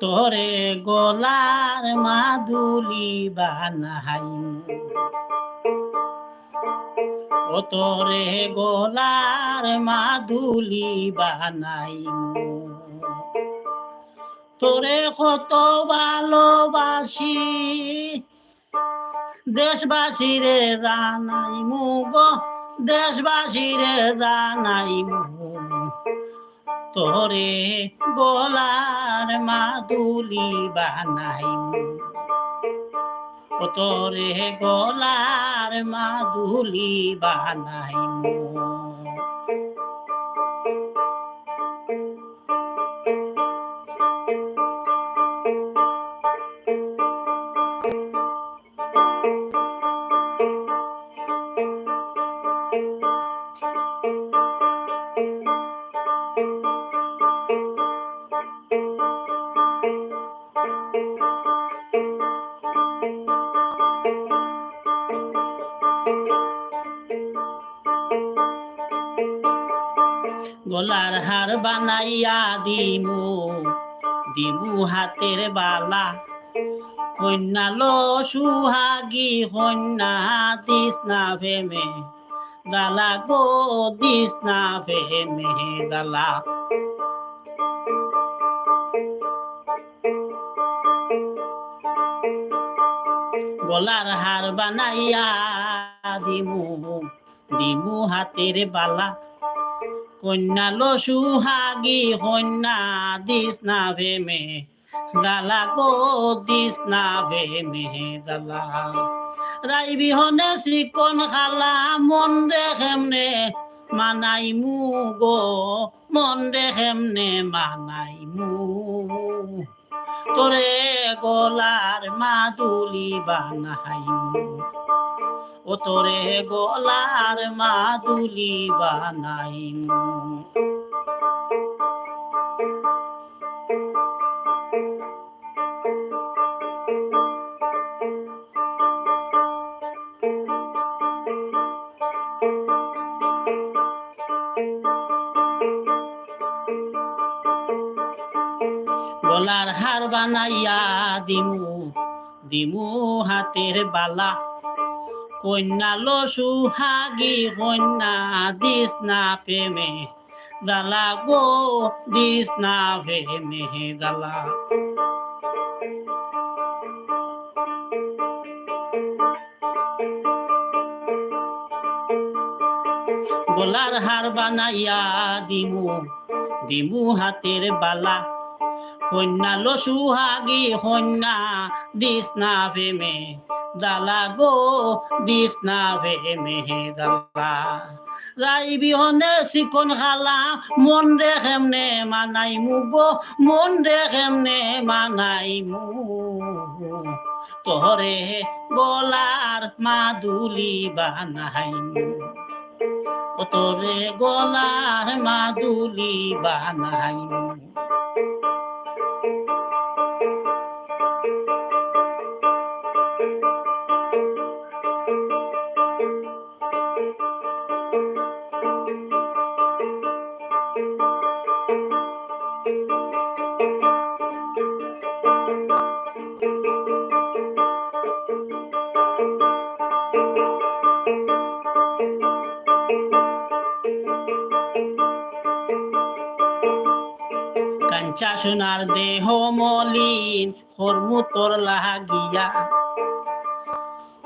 তোরে গলার মাদুলি বানাইমু ও তোরে গলার মাদুলি বানাইমু তোরে কত ভালোবাসি দেশবাসীরে জানাইমু গো দেশবাসীরে জানাইমু তোরে গলার মাদুলি বানাইমু ও তোরে গলার মাদুলি বানাইমু গলার হার বানাইয়া দিমু দিমু হাতের বালা কন্যা লো সুহাগী কন্যা দিস না ফেমে দালা গো দিস না ফেমে দালা গলার হার বানাইয়া দিমু দিমু হাতের বালা কন্যা লো সুহাগী কন্যা দিস না ভেমে দালা গো দিস না ভেমে দালা রাই বিহনে চিকন খালা মন দেখেমনে মানাইমু গো মন দেখেমনে মানাইমু তোরে গলার মাদুলি বানাইমু ও তোরে গলার মাদুলি বানাইমু গলার হার বানাইয়া দিমু দিমু হাতের বালা কন্যা লো সুহাগী কন্যা দিস না প্রেমে দালা গো দিস না প্রেমে দালা গলার হার বানাইয়া দিমু দিমু হাতের বালা কন্যা লো সুহাগী কন্যা দিস না প্রেমে দালা গো দিস না ভেমে দালা রাই বিহনে চিকন খালা মন দেখেমনে মানাইমু গো মন দেখেমনে মানাইমু তোরে গলার মাদুলি বানাইমু ও তোরে গলার মাদুলি বানাইমু কাঞ্চা সোনার দেহ মলিন হরমু তোর লাগিয়া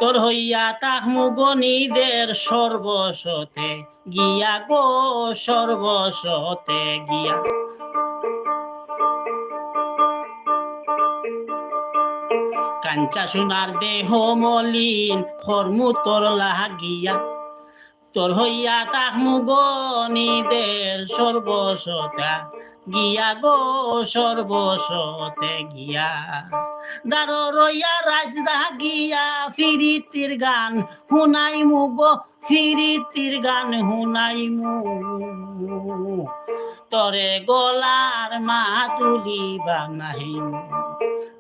তোর হইয়া তাহমু গণিদের সর্বসতে গিয়া গো সর্বসতে গিয়া কাঞ্চা সোনার দেহ মলিন হরমু তোর লাগিয়া তোর হইয়া তাহমু গণিদের সর্বসতা গিয়া গো সর্বসতে গিয়া দারো রইয়া রাজদা গিয়া ফিরিতির গান হুনাইমু গো ফিরিতির গান হুনাইমু তোরে গলার মাদুলি বানাইমু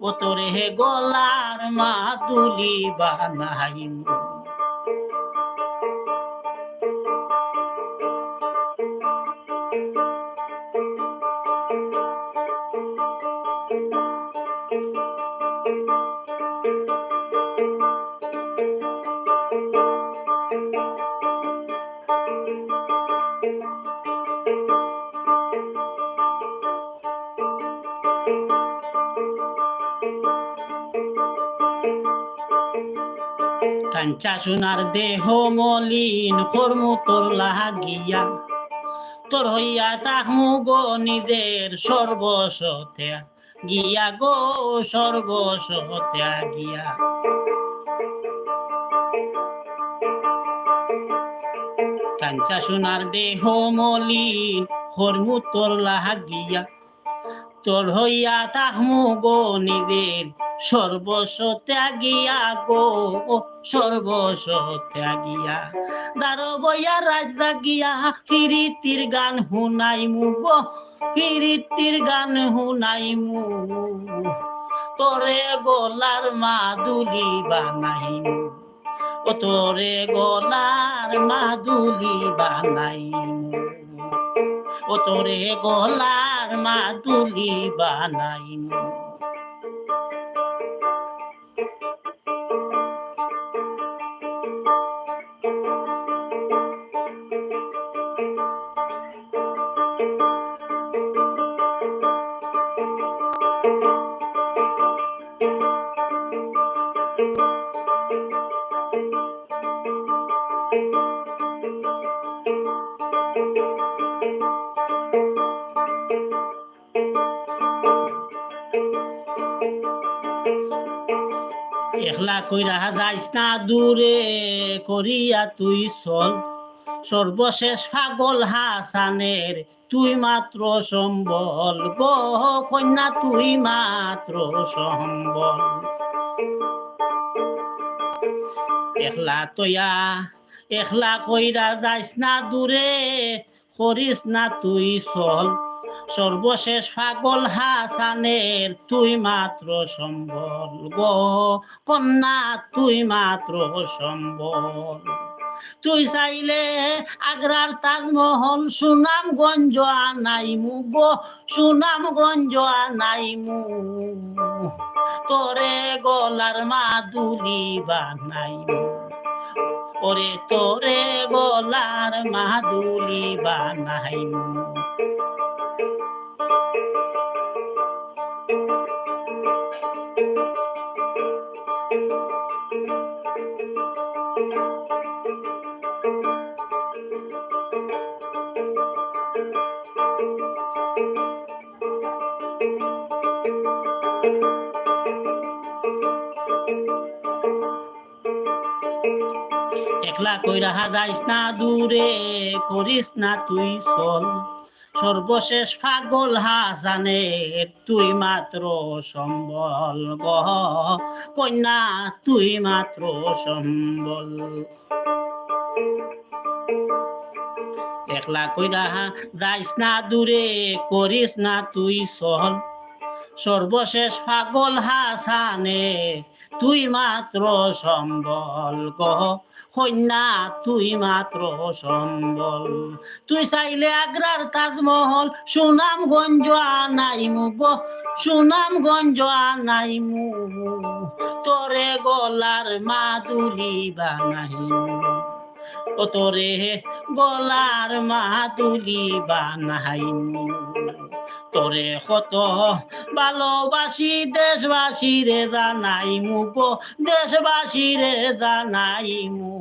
ও তোরে গলার মাদুলি বানাইমু কাঞ্চা সোনার দেহ মলিন কর্মু তোর লাগিয়া তোর হইয়া তাহমু গো নিদের সর্বস্বতে গিয়া গো সর্বস্বতে গিয়া কাঞ্চা সোনার দেহ মলিন কর্মু তোর লাগিয়া তোর হইয়া তাহমু গো নিদের সর্বস্ব ত্যাগিয়া গো সর্বস্ব ত্যাগিয়া দার বইয়া রাজ লাগিয়া ফিরিতির গান হুনাইমু গো ফিরিতির গান হুনাইমু তোরে গলার মাদুলি বানাইমু ও তোরে গলার মাদুলি বানাইমু ও তোরে গলার মাদুলি বানাইমু একলা কইরা যাইস না দূরে করিয়া তুই চল সর্বশেষ পাগল হাসানের তুই মাত্র সম্বল গো কন্যা তুই মাত্র সম্বল একলা কইরা যাইস না দূরে করিস না তুই চল সর্বশেষ পাগল হাসানের তুই মাত্র সম্বল গো কন্যা তুই মাত্র সম্বল তুই চাইলে আগ্রার তাজমহল সুনামগঞ্জ আনাইমু গো সুনামগঞ্জ আনাইমু তোরে গলার মাদুলি বানাইমু ওরে তোরে গলার মাদুলি বানাইমু একলা কইরা যাইস না দূরে করিস না তুই চল সর্বশেষ পাগল হাসানের তুই মাত্র সম্বল গহ কন্যা তুই মাত্র সম্বল একলা কইরা যাইস না দূরে করিস না তুই চল সর্বশেষ পাগল হাসানে তুই মাত্র সম্বল গহ কন্যা তুই মাত্র সম্বল তুই চাইলে আগ্রার তাজমহল সুনামগঞ্জ আনাইমু গো সুনামগঞ্জ আনাইমু তোরে গলার মাদুলি বানাইমু ও তোরে গলার মাদুলি বানাইমু তোরে কত ভালোবাসি দেশবাসী রে জানাইমু গো দেশবাসী রে জানাইমু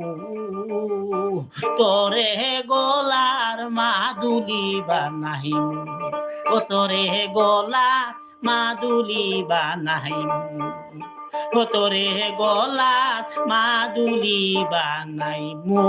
তোরে গলার মাদুলি বানাইমু ও তোরে গলার মাদুলি বানাইমু ও তোরে গলার মাদুলি বানাইমু